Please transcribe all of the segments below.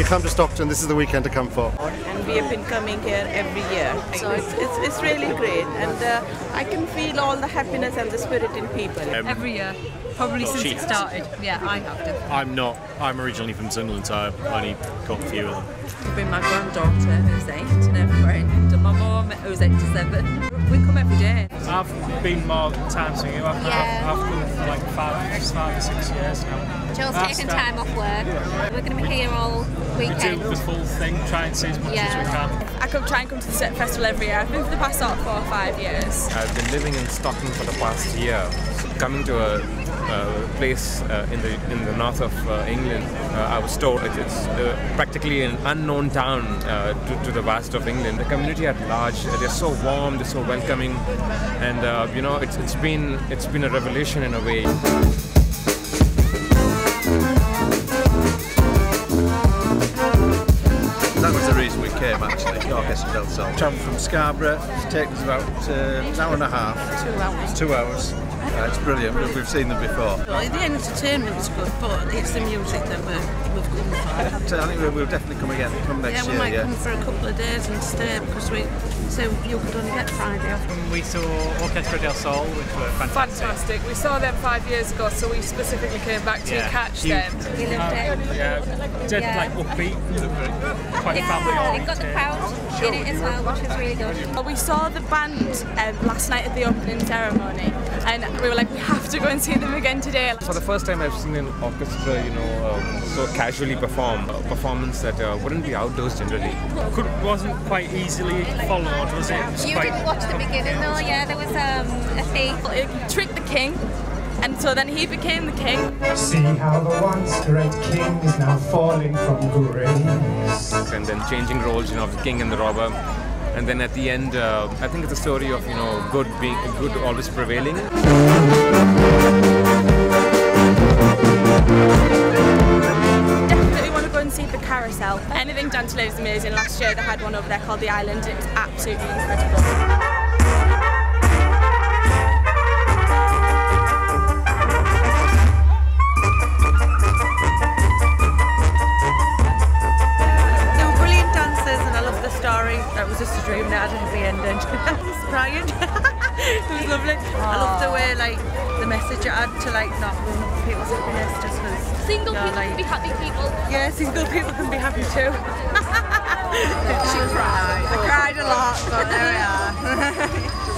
come to Stockton, this is the weekend to come for. And we have been coming here every year. So it's really great, and I can feel all the happiness and the spirit in people. Every year. Probably since it started. Yeah, I have to. I'm not. I'm originally from Sunderland, so I've only got a few of them. I've been my granddaughter, who's 8, and a friend, and my mum, who's 8 to 7. We come every day. I've been more times than you. I've been for like 5 or 6 years now. Joel's taking time off work. We're going to be here all weekend. We do the full thing, try and see as much as we can. I try and come to the festival every year. I've been for the past 4 or 5 years. I've been living in Stockton for the past year. So coming to a place in the north of England, I was told it's practically an unknown town to the west of England. The community at large, they're so warm, they're so welcoming, and you know, it's been a revelation in a way. That was the reason we came, actually, the Orkestra del Sol. Travel from Scarborough, it takes about an hour and a half. 2 hours. 2 hours. It's brilliant, we've seen them before. Well, the entertainment's good, but it's the music that we've come for. So I think we'll definitely come again, come next year. We might come for a couple of days and stay, because you could only get Friday off. We saw Orkestra del Sol, which were Fantastic. We saw them 5 years ago, so we specifically came back to catch them. We lived there. Dead like upbeat, quite family. It got the crowd in it as well, which was really good. We saw the band last night at the opening ceremony, and we were like, we have to go and see them again today. For the first time I've seen an orchestra, you know, so casually perform a performance that wouldn't be outdoors generally. Wasn't quite easily followed, was it? You didn't watch the beginning though, yeah, there was a thief. It tricked the king, and so then he became the king. See how the once great king is now falling from grace. And then changing roles, you know, of the king and the robber. And then at the end, I think it's a story of, you know, good always prevailing. Definitely want to go and see the carousel. Anything Janine is amazing. Last year they had one over there called the Island. It was absolutely incredible. That was just a dream that had a happy ending. I was crying. It was lovely. I love the way, like, the message it had to, like, not ruin people's happiness, just because single people can be happy people. Yeah, single people can be happy too. She cried. I cried a lot, but there we are.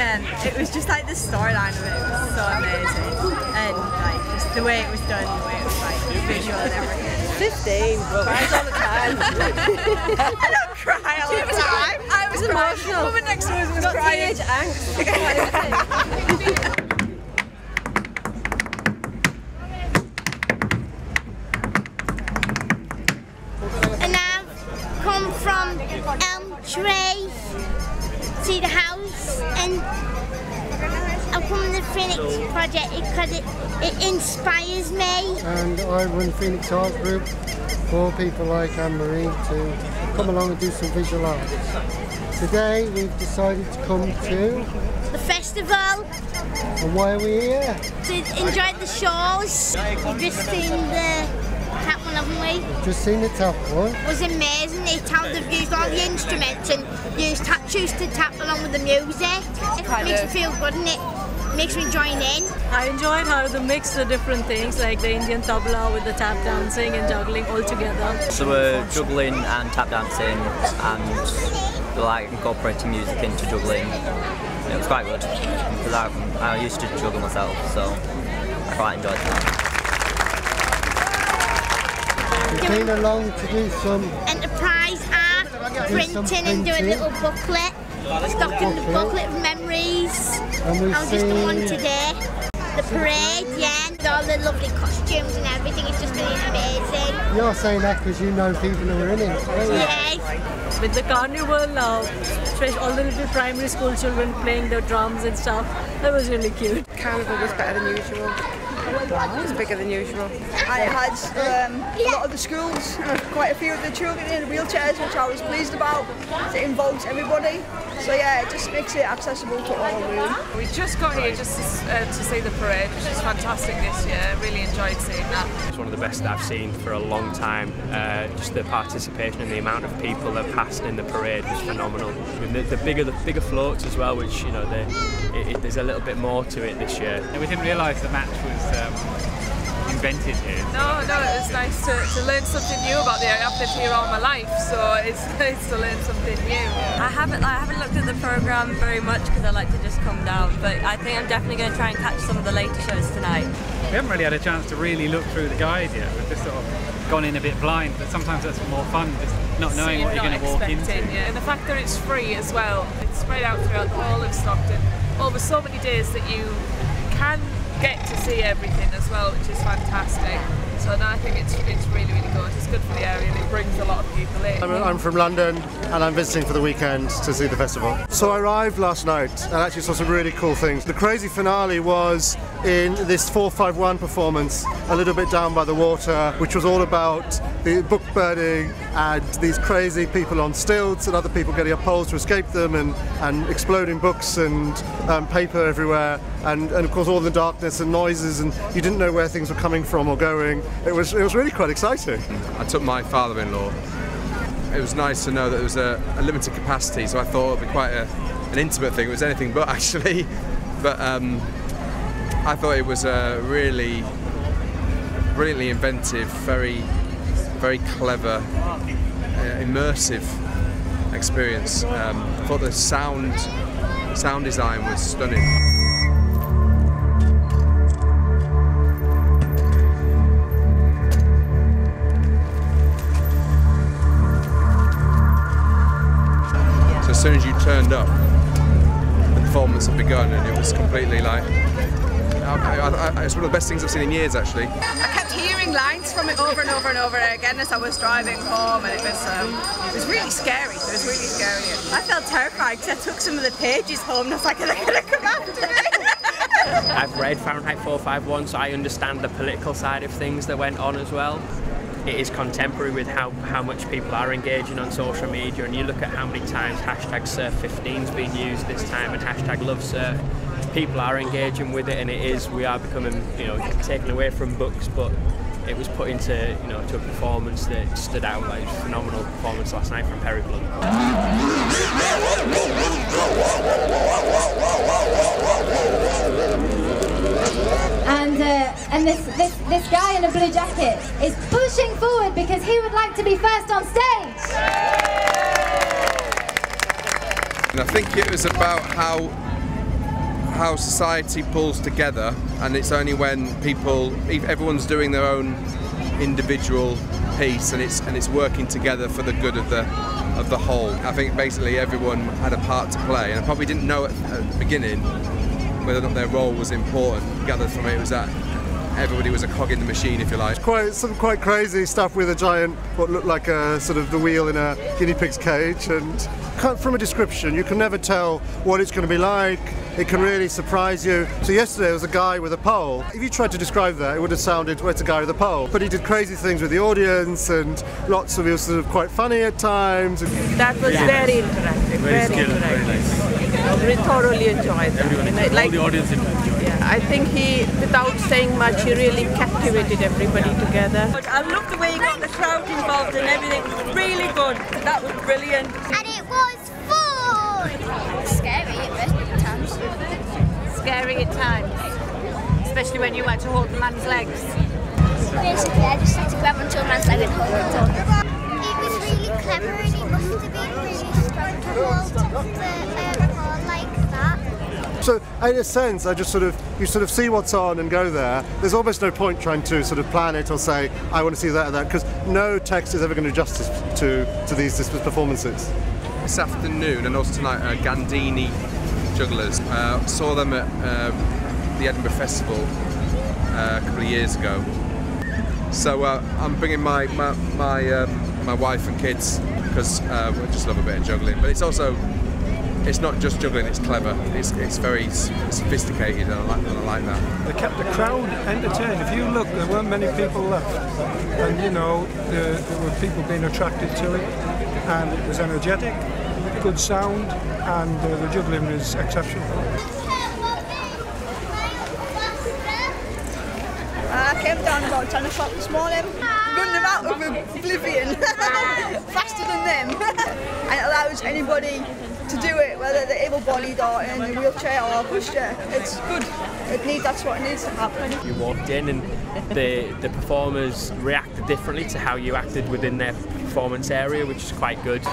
And it was just like the storyline of it was so amazing, and like just the way it was done, the way it was like visual and everything. 15 cries all the time. I don't cry all the time. I was emotional. The woman next to us was crying. Teenage angst. And I've come from Trey to the house, and I'm from the Phoenix project because it inspires me. And I run Phoenix Art Group for people like Anne-Marie to come along and do some visual arts. Today we've decided to come to the festival. And why are we here? To enjoy the shows. We've just seen the tap one, haven't we? Just seen the tap one. It was amazing. It's how they've used all the instruments and used tap shoes to tap along with the music. It makes you feel good, and it makes me join in. I enjoyed how they mix the different things, like the Indian tabla with the tap dancing and juggling all together. So we're juggling and tap dancing, and we're like incorporating music into juggling. It was quite good because I used to juggle myself, so I quite enjoyed that. We've been along to do some enterprise art, printing and do a little booklet. Stocking the booklet of memories. And I was just the one today. The parade, yeah, and all the lovely costumes and everything. It's just been amazing. You're saying that because you know people who are in it. Yes. With the carnival now, especially all the little primary school children playing the drums and stuff, that was really cute. Carnival was better than usual. It's bigger than usual. I had a lot of the schools, quite a few of the children in wheelchairs, which I was pleased about. It involves everybody. So yeah, it just makes it accessible to all really. We just got here just to see the parade, which is fantastic this year. Really enjoyed seeing that. It's one of the best I've seen for a long time. Just the participation and the amount of people that passed in the parade was phenomenal. I mean, the bigger floats as well, which you know, there's a little bit more to it this year. And we didn't realise the match was invented here. No, it was nice to learn something new about the area. I've lived here all my life, so it's nice to learn something new. I haven't looked at the programme very much because I like to just come down, but I think I'm definitely going to try and catch some of the later shows tonight. We haven't really had a chance to really look through the guide yet. We've just sort of gone in a bit blind, but sometimes that's more fun, just not knowing what you're going to walk into. Yeah. And the fact that it's free as well, it's spread out throughout the whole of Stockton, over so many days that you can get to see everything as well, which is fantastic. So no, I think it's really, really good. It's good for the area and it brings a lot of people in. I'm from London and I'm visiting for the weekend to see the festival. So I arrived last night and actually saw some really cool things. The crazy finale was in this 451 performance a little bit down by the water, which was all about the book burning and these crazy people on stilts and other people getting up poles to escape them and exploding books and paper everywhere and of course all the darkness and noises, and you didn't know where things were coming from or going. It was really quite exciting. I took my father-in-law. It was nice to know that there was a limited capacity, so I thought it would be quite an intimate thing. It was anything but actually, but I thought it was a really brilliantly inventive, very clever, immersive experience. I thought the sound design was stunning. As soon as you turned up, the performance had begun, and it was completely like. It's one of the best things I've seen in years, actually. I kept hearing lines from it over and over and over again as I was driving home, and it was really scary. It was really scary. I felt terrified because I took some of the pages home and I was like, are they going to come after me? I've read Fahrenheit 451, so I understand the political side of things that went on as well. It is contemporary with how much people are engaging on social media, and you look at how many times hashtag Surf15 has been used this time and hashtag Love Surf. People are engaging with it, and we are becoming, taken away from books, but it was put into, to a performance that stood out. Like, a phenomenal performance last night from Periplum. And this guy in a blue jacket is pushing forward because he would like to be first on stage. And I think it was about how society pulls together, and it's only when everyone's doing their own individual piece, and it's working together for the good of the whole. I think basically everyone had a part to play, and I probably didn't know at the beginning whether or not their role was important. Gathered from it was that everybody was a cog in the machine, if you like. Some quite crazy stuff with a giant, what looked like a sort of the wheel in a guinea pig's cage, and from a description you can never tell what it's going to be like. It can really surprise you. So yesterday there was a guy with a pole. If you tried to describe that, it would have sounded, well, it's a guy with a pole. But he did crazy things with the audience, and it was sort of quite funny at times. That was very interactive, very interactive. Very nice. We thoroughly enjoyed that. All the audience enjoyed it. Yeah, I think he, without saying much, he really captivated everybody together. I love the way he got the crowd involved and everything. Really good. That was brilliant. And it was fun! Scary at times. Scary at times. Especially when you had to hold the man's legs. Basically, I just had to grab onto a man's leg and hold it on. It was really clever, and it must have been really strong to hold the pole like that. So, in a sense, you sort of see what's on and go there. There's almost no point trying to sort of plan it or say, I want to see that or that, because no text is ever going to do justice to these performances. This afternoon, and also tonight, Gandini Jugglers. Saw them at the Edinburgh Festival a couple of years ago. So I'm bringing my wife and kids because we just love a bit of juggling. But it's also it's not just juggling, it's clever. It's very sophisticated, and I like that. They kept the crowd entertained. If you look, there weren't many people left, and you know there were people being attracted to it, and it was energetic, good sound, and the juggling was exceptional. I came down about 10 o'clock this morning, running them out of oblivion, faster than them, and it allows anybody to do it, whether they're able-bodied or in a wheelchair or a pushchair. It's good. That's what needs to happen. You walked in and the performers reacted differently to how you acted within their performance area, which is quite good.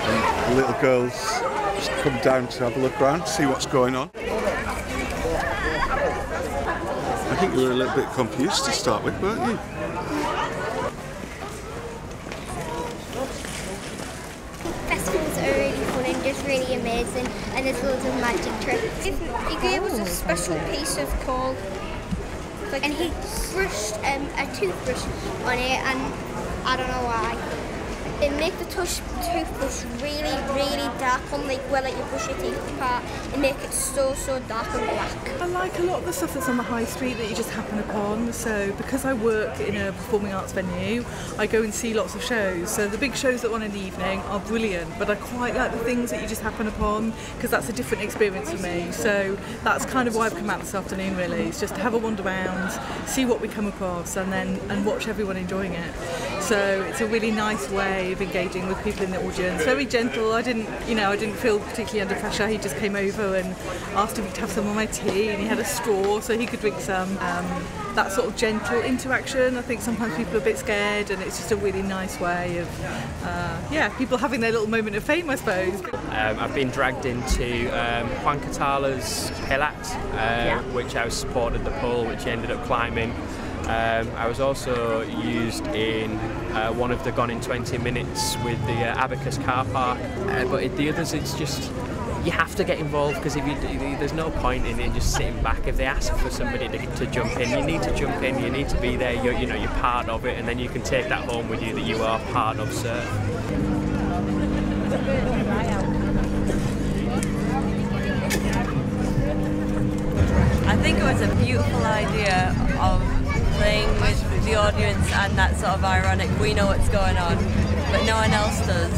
And the little girls just come down to have a look around, see what's going on. I think you were a little bit confused to start with, weren't you? Festivals are really fun and just really amazing, and there's loads of magic tricks. He gave us a special piece of coal, and he brushed a toothbrush on it, and I don't know why. They make the toothbrush really, really dark on like where you brush your teeth apart and make it so dark and black. I like a lot of the stuff that's on the high street that you just happen upon. So because I work in a performing arts venue, I go and see lots of shows. So the big shows that are on in the evening are brilliant, but I quite like the things that you just happen upon because that's a different experience for me. So that's kind of why I've come out this afternoon really. It's just to have a wander around, see what we come across, and watch everyone enjoying it. So it's a really nice way of engaging with people in the audience. Very gentle. I didn't feel particularly under pressure. He just came over and asked if he could have some of my tea, and he had a straw so he could drink some. That sort of gentle interaction. I think sometimes people are a bit scared, and it's just a really nice way of people having their little moment of fame, I suppose. I've been dragged into Joan Catala's hill act, which I was supported the pole, which he ended up climbing. I was also used in one of the Gone in 20 Minutes with the Abacus car park, but the others it's just you have to get involved because there's no point in just sitting back. If they ask for somebody to jump in, you need to jump in, you need to be there, you're part of it, and then you can take that home with you that you are part of surf. I think it was a beautiful idea of playing with the audience and that sort of ironic, we know what's going on, but no one else does.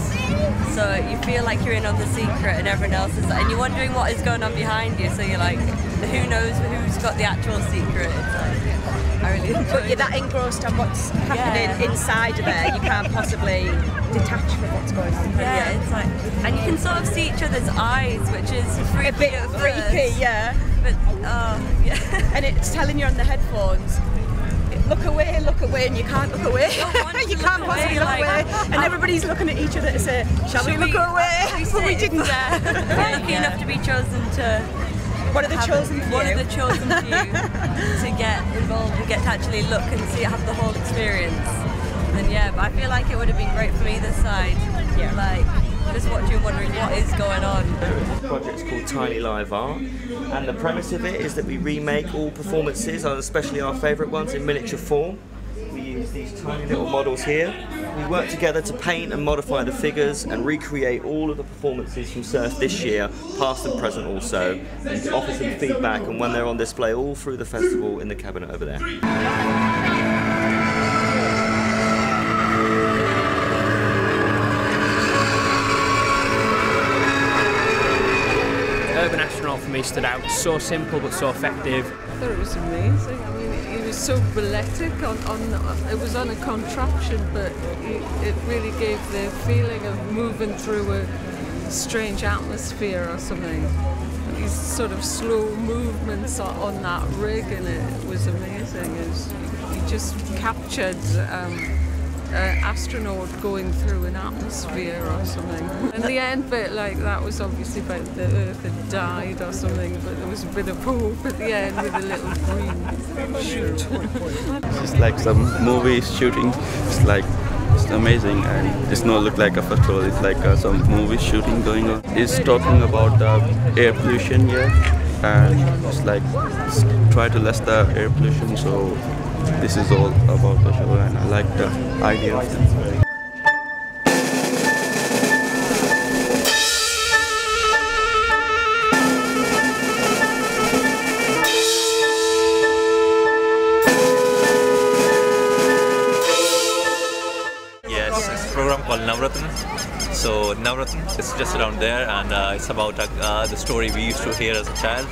So you feel like you're in on the secret and everyone else is, and you're wondering what is going on behind you, so you're like, who knows who's got the actual secret? It's like, I really enjoy it. But you're that engrossed on what's happening inside of there, you can't possibly detach from what's going on. Yeah, it's like, and you can sort of see each other's eyes, which is freaky, a bit freaky, yeah. But and it's telling you on the headphones, look away, and you can't look away. You can't possibly look away, and everybody's looking at each other to say, shall we look away? But we didn't. We're lucky enough to be chosen to. One of the chosen few. One of the chosen few to get involved and get to actually look and see, have the whole experience. And but I feel like it would have been great from either side. Yeah. Like, just watching, wondering what is going on. This project's called Tiny Live Art, and the premise of it is that we remake all performances, especially our favourite ones, in miniature form. We use these tiny little models here. We work together to paint and modify the figures and recreate all of the performances from Surf this year, past and present also, and offer some feedback and when they're on display all through the festival in the cabinet over there. Urban Astronaut for me stood out. So simple but so effective. I thought it was amazing. I mean, it was so balletic. It was on a contraption, but it really gave the feeling of moving through a strange atmosphere or something. These sort of slow movements on that rig, and it was amazing. He just captured an astronaut going through an atmosphere or something. And the end bit, like, that was obviously about the Earth had died or something, but there was a bit of hope at the end with a little green shoot. It's just like some movie shooting. It's amazing, and it's not look like a festival. It's like some movie shooting going on. It's talking about air pollution here, and it's like try to less the air pollution. So this is all about the show, and I like the idea of it. program called Navratna. So Navratna is just around there, and it's about the story we used to hear as a child.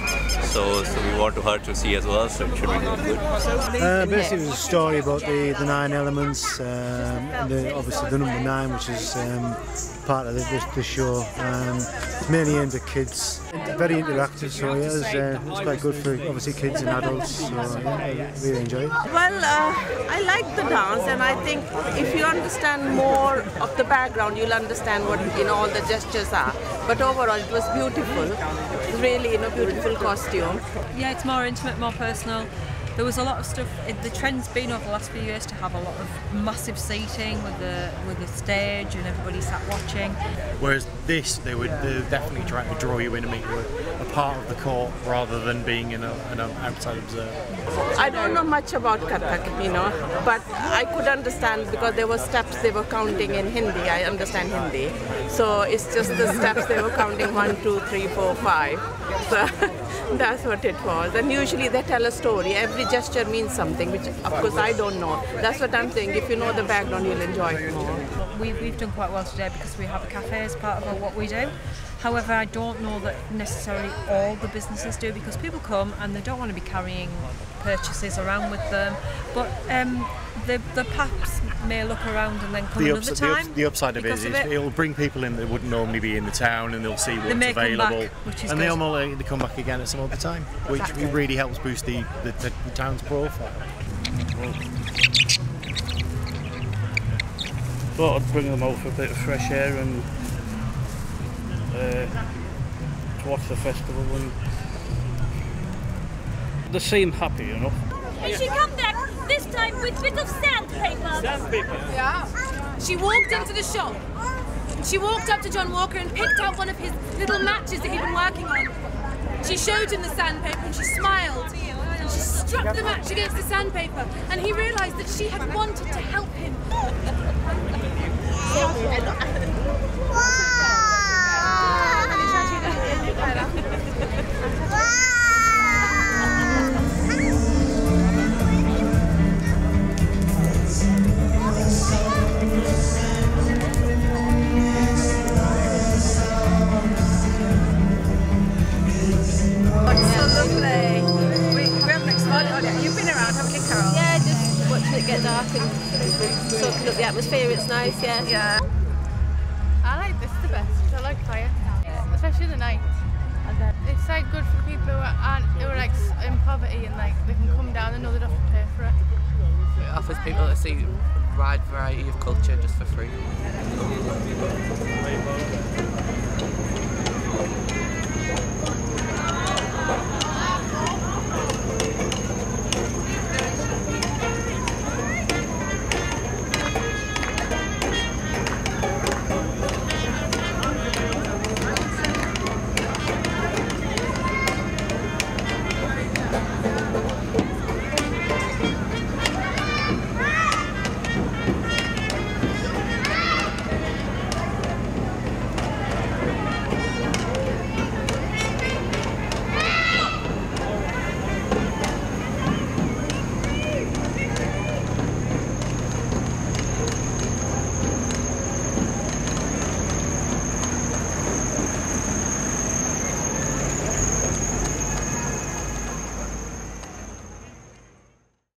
So we want her to see as well, so it should be really good. Basically, it was a story about the 9 elements, obviously the number 9, which is part of the show. It's mainly aimed at kids. Very interactive, so yeah, it's quite good for obviously kids and adults. So yeah, I really enjoy it. Well, I like the dance, and I think if you understand more of the background, you'll understand what all the gestures are. But overall, it was beautiful. It was really beautiful costume. Yeah, it's more intimate, more personal. There was a lot of stuff. The trend's been over the last few years to have a lot of massive seating with the stage and everybody sat watching. Whereas this, they're definitely trying to draw you in and make you a part of the court rather than being an outside observer. I don't know much about Kathak, but I could understand because there were steps they were counting in Hindi. I understand Hindi, so it's just the steps they were counting 1, 2, 3, 4, 5. So that's what it was. And usually they tell a story. Every gesture means something, which of course I don't know. That's what I'm saying. If you know the background, you'll enjoy it more. We've done quite well today because we have a cafe as part of what we do. However, I don't know that necessarily all the businesses do, because people come and they don't want to be carrying purchases around with them. But the perhaps may look around and then come another time. The upside of it is it'll bring people in that wouldn't normally be in the town, and they'll see what's available. Back, which is and good. they come back again at some other time, which really helps boost the town's profile. Thought I'd bring them out for a bit of fresh air and to watch the festival, and they seem happy enough. And she come back this time with a bit of sandpaper. Sandpaper? Yeah. She walked into the shop. She walked up to John Walker and picked out one of his little matches that he'd been working on. She showed him the sandpaper and she smiled. And she struck the match against the sandpaper, and he realised that she had wanted to help him. Yeah, just watching it get dark and soaking up the atmosphere. It's nice, yeah. I like this the best. I like fire, especially the night. It's like good for people who are like in poverty, and like they can come down and know they don't have to pay for it. It offers people to see a wide variety of culture just for free.